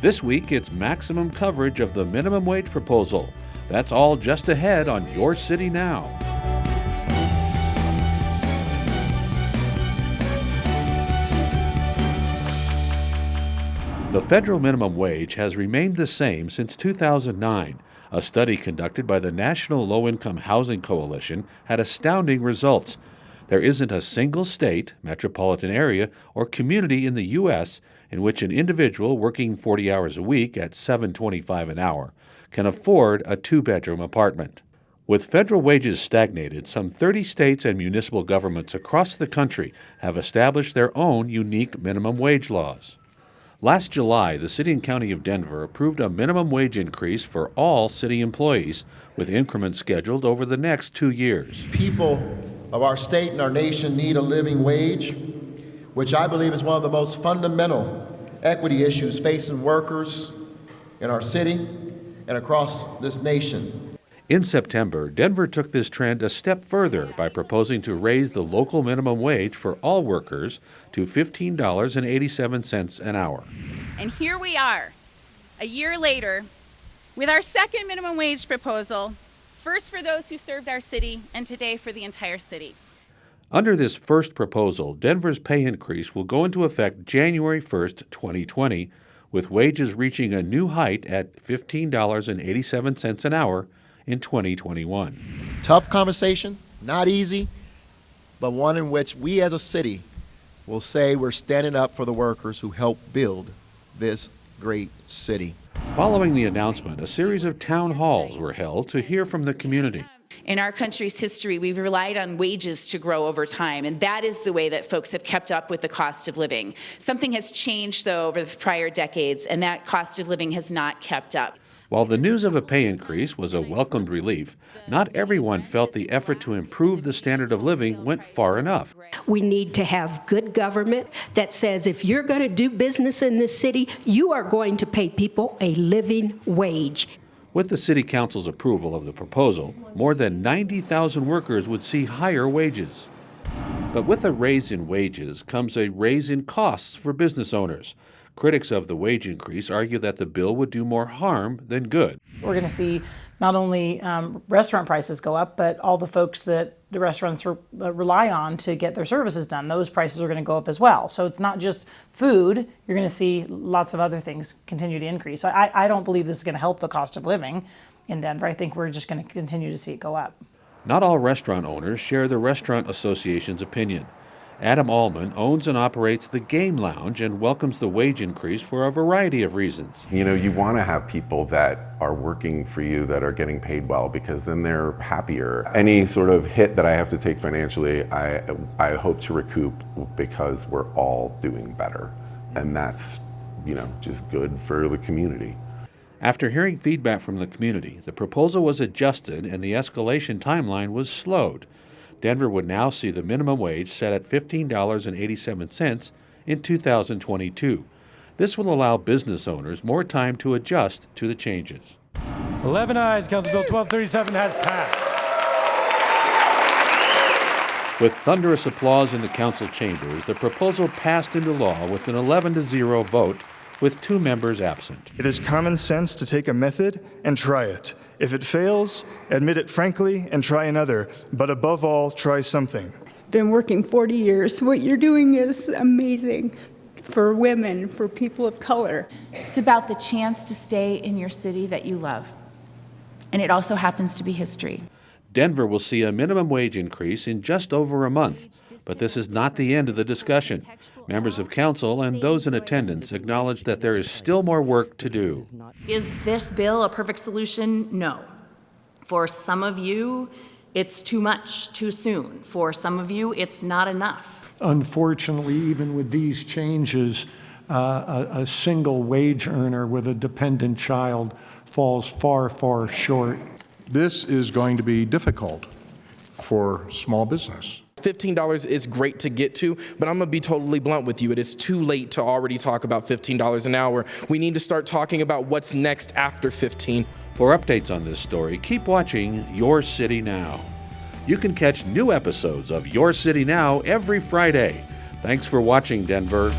This week, it's maximum coverage of the minimum wage proposal. That's all just ahead on Your City Now. The federal minimum wage has remained the same since 2009. A study conducted by the National Low-Income Housing Coalition had astounding results. There isn't a single state, metropolitan area, or community in the U.S. in which an individual working 40 hours a week at $7.25 an hour can afford a two-bedroom apartment. With federal wages stagnated, some 30 states and municipal governments across the country have established their own unique minimum wage laws. Last July, the City and County of Denver approved a minimum wage increase for all city employees, with increments scheduled over the next 2 years. People of our state and our nation need a living wage, which I believe is one of the most fundamental equity issues facing workers in our city and across this nation. In September, Denver took this trend a step further by proposing to raise the local minimum wage for all workers to $15.87 an hour. And here we are, a year later, with our second minimum wage proposal, first for those who served our city and today for the entire city. Under this first proposal, Denver's pay increase will go into effect January 1st, 2020, with wages reaching a new height at $15.87 an hour in 2021. Tough conversation, not easy, but one in which we as a city will say we're standing up for the workers who help build this great city. Following the announcement, a series of town halls were held to hear from the community. In our country's history, we've relied on wages to grow over time, and that is the way that folks have kept up with the cost of living. Something has changed, though, over the prior decades, and that cost of living has not kept up. While the news of a pay increase was a welcomed relief, not everyone felt the effort to improve the standard of living went far enough. We need to have good government that says if you're going to do business in this city, you are going to pay people a living wage. With the City Council's approval of the proposal, more than 90,000 workers would see higher wages. But with a raise in wages comes a raise in costs for business owners. Critics of the wage increase argue that the bill would do more harm than good. We're going to see not only restaurant prices go up, but all the folks that the restaurants rely on to get their services done, those prices are going to go up as well. So it's not just food, you're going to see lots of other things continue to increase. So I don't believe this is going to help the cost of living in Denver. I think we're just going to continue to see it go up. Not all restaurant owners share the Restaurant Association's opinion. Adam Allman owns and operates the Game Lounge and welcomes the wage increase for a variety of reasons. You know, you want to have people that are working for you that are getting paid well, because then they're happier. Any sort of hit that I have to take financially, I hope to recoup because we're all doing better. And that's, just good for the community. After hearing feedback from the community, the proposal was adjusted and the escalation timeline was slowed. Denver would now see the minimum wage set at $15.87 in 2022. This will allow business owners more time to adjust to the changes. 11 ayes. Council Bill 1237 has passed. With thunderous applause in the council chambers, the proposal passed into law with an 11-0 vote, with 2 members absent. It is common sense to take a method and try it. If it fails, admit it frankly and try another, but above all, try something. Been working 40 years. What you're doing is amazing for women, for people of color. It's about the chance to stay in your city that you love. And it also happens to be history. Denver will see a minimum wage increase in just over a month, but this is not the end of the discussion. Members of council and those in attendance acknowledge that there is still more work to do. Is this bill a perfect solution? No. For some of you, it's too much, too soon. For some of you, it's not enough. Unfortunately, even with these changes, a single wage earner with a dependent child falls far, far short. This is going to be difficult for small business. $15 is great to get to, but I'm going to be totally blunt with you. It is too late to already talk about $15 an hour. We need to start talking about what's next after 15. For updates on this story, keep watching Your City Now. You can catch new episodes of Your City Now every Friday. Thanks for watching, Denver.